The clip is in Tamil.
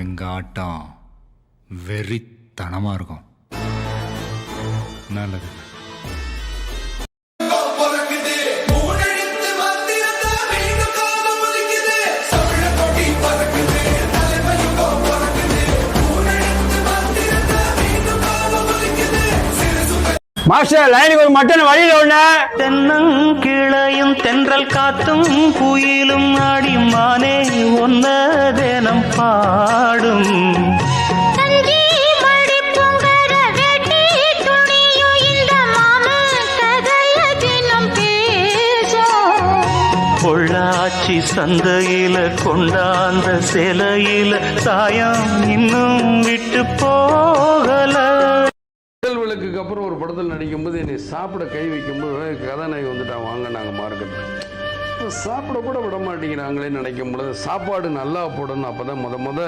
எங்க ஆட்டம் வெறித்தனமா இருக்கும். நல்லது. மாஸ்டர் லைனுக்கு ஒரு மட்டன் வழியில் ஒண்ணு. தென்னங்கிளையும் தென்றல் காத்தும் குயிலும் ஆடிமானே ஒன்ன தினம் பாடும். பொள்ளாச்சி சந்தையில கொண்டாந்த சிலையில சாயம் இன்னும் விட்டு போகல. விளக்குக்கு அப்புறம் ஒரு படத்தில் நடிக்கும்போது என்னை சாப்பிட கை வைக்கும்போது கதாநாயகி வந்துட்டான், வாங்க நாங்கள் மார்க்கெட்டில் சாப்பிட கூட விட மாட்டேங்கிறாங்களே நினைக்கும் பொழுது சாப்பாடு நல்லா போடணும். அப்போ தான் முத